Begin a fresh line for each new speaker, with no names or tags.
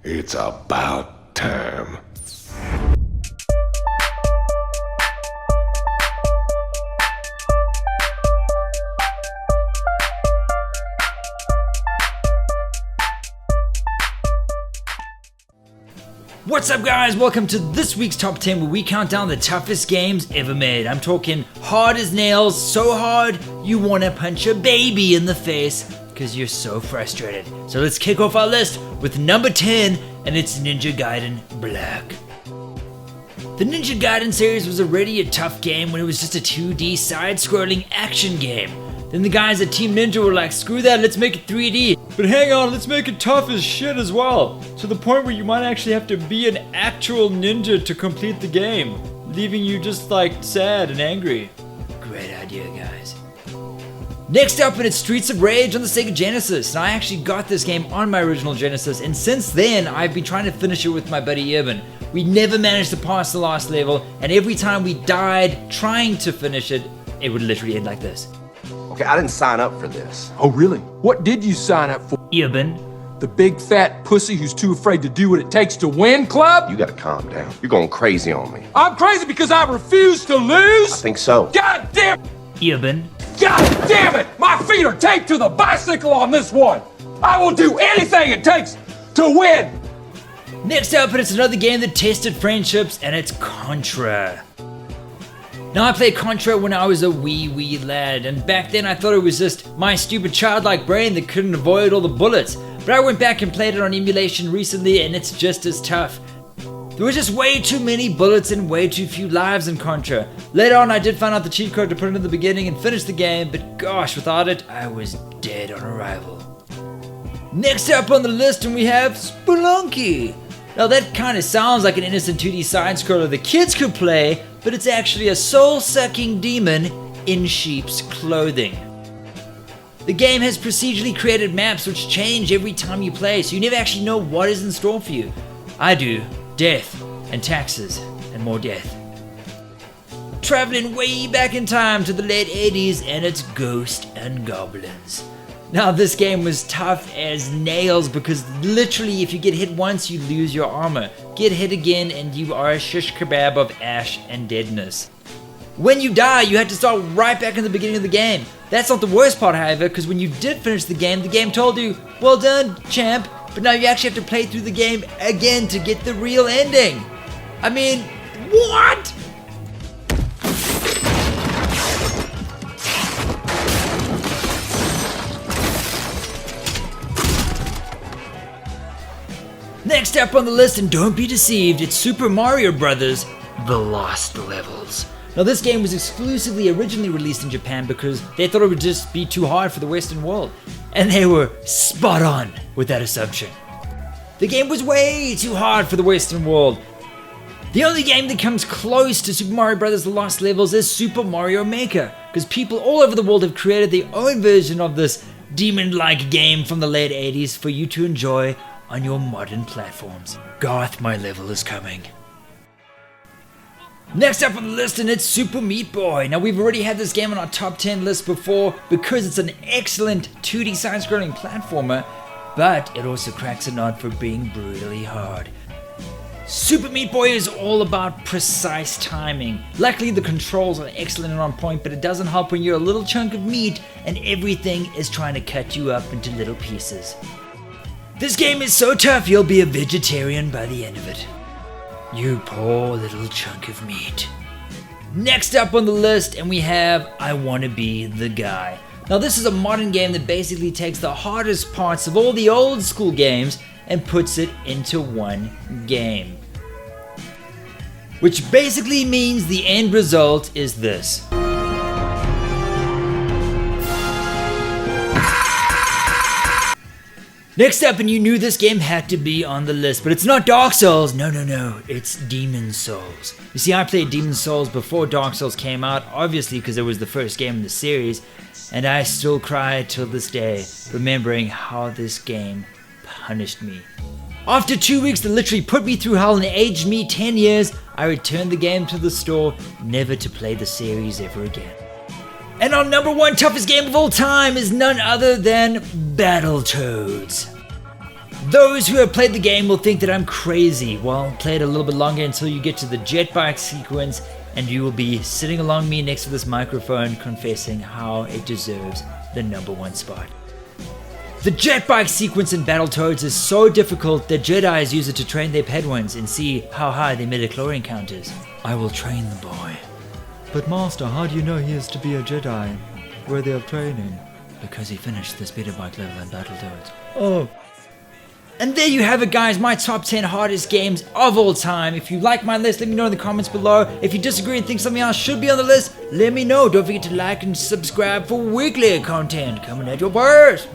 It's about time.
What's up guys, welcome to this week's Top 10 where we count down the toughest games ever made. I'm talking hard as nails, so hard you want to punch a baby in the face because you're so frustrated. So let's kick off our list with number 10 and it's Ninja Gaiden Black. The Ninja Gaiden series was already a tough game when it was just a 2D side-scrolling action game. Then the guys at Team Ninja were like, screw that, let's make it 3D. But hang on, let's make it tough as shit as well. To the point where you might actually have to be an actual ninja to complete the game, leaving you just like sad and angry. Great idea, guys. Next up, it's Streets of Rage on the Sega Genesis. And I actually got this game on my original Genesis, and since then I've been trying to finish it with my buddy Evan. We never managed to pass the last level, and every time we died trying to finish it, it would literally end like this.
Okay, I didn't sign up for this.
Oh, really? What did you sign up for?
Evan.
The big fat pussy who's too afraid to do what it takes to win club?
You gotta calm down. You're going crazy on me.
I'm crazy because I refuse to lose?
I think so.
God damn!
Evan.
God damn it! My feet are taped to the bicycle on this one! I will do anything it takes to win!
Next up, it's another game that tested friendships, and it's Contra. Now, I played Contra when I was a wee lad, and back then I thought it was just my stupid childlike brain that couldn't avoid all the bullets. But I went back and played it on emulation recently, and it's just as tough. There was just way too many bullets and way too few lives in Contra. Later on, I did find out the cheat code to put it in the beginning and finish the game, but gosh, without it, I was dead on arrival. Next up on the list, and we have Spelunky. Now that kind of sounds like an innocent 2D side-scroller the kids could play, but it's actually a soul-sucking demon in sheep's clothing. The game has procedurally created maps which change every time you play, so you never actually know what is in store for you. I do. Death, and taxes, and more death. Traveling way back in time to the late 80s, and it's Ghosts and Goblins. Now this game was tough as nails because literally if you get hit once you lose your armor. Get hit again and you are a shish kebab of ash and deadness. When you die you had to start right back in the beginning of the game. That's not the worst part however, because when you did finish the game told you, well done champ, but now you actually have to play through the game again to get the real ending. I mean, what? Next up on the list, and don't be deceived, it's Super Mario Bros. The Lost Levels. Now this game was exclusively originally released in Japan because they thought it would just be too hard for the Western world. And they were spot on with that assumption. The game was way too hard for the Western world. The only game that comes close to Super Mario Bros. The Lost Levels is Super Mario Maker, because people all over the world have created their own version of this demon-like game from the late 80s for you to enjoy on your modern platforms. Garth, my level is coming. Next up on the list, and it's Super Meat Boy. Now we've already had this game on our top 10 list before because it's an excellent 2D side-scrolling platformer, but it also cracks a nod for being brutally hard. Super Meat Boy is all about precise timing. Luckily the controls are excellent and on point, but it doesn't help when you're a little chunk of meat and everything is trying to cut you up into little pieces. This game is so tough you'll be a vegetarian by the end of it. You poor little chunk of meat. Next up on the list, and we have I Wanna Be the Guy. Now this is a modern game that basically takes the hardest parts of all the old school games and puts it into one game. Which basically means the end result is this. Next up, and you knew this game had to be on the list, but it's not Dark Souls. No, it's Demon Souls. You see, I played Demon Souls before Dark Souls came out, obviously because it was the first game in the series, and I still cry till this day, remembering how this game punished me. After 2 weeks that literally put me through hell and aged me 10 years, I returned the game to the store, never to play the series ever again. And our number one toughest game of all time is none other than Battletoads. Those who have played the game will think that I'm crazy. Well, play it a little bit longer until you get to the jet bike sequence, and you will be sitting along me next to this microphone confessing how it deserves the #1 spot. The jet bike sequence in Battletoads is so difficult that Jedis use it to train their Padawans and see how high their midichlorian count is. I will train the boy. But Master, how do you know he is to be a Jedi worthy of training? Because he finished the speeder bike level in Battletoads. Oh. And there you have it, guys, my top 10 hardest games of all time. If you like my list, let me know in the comments below. If you disagree and think something else should be on the list, let me know. Don't forget to like and subscribe for weekly content coming at your purse.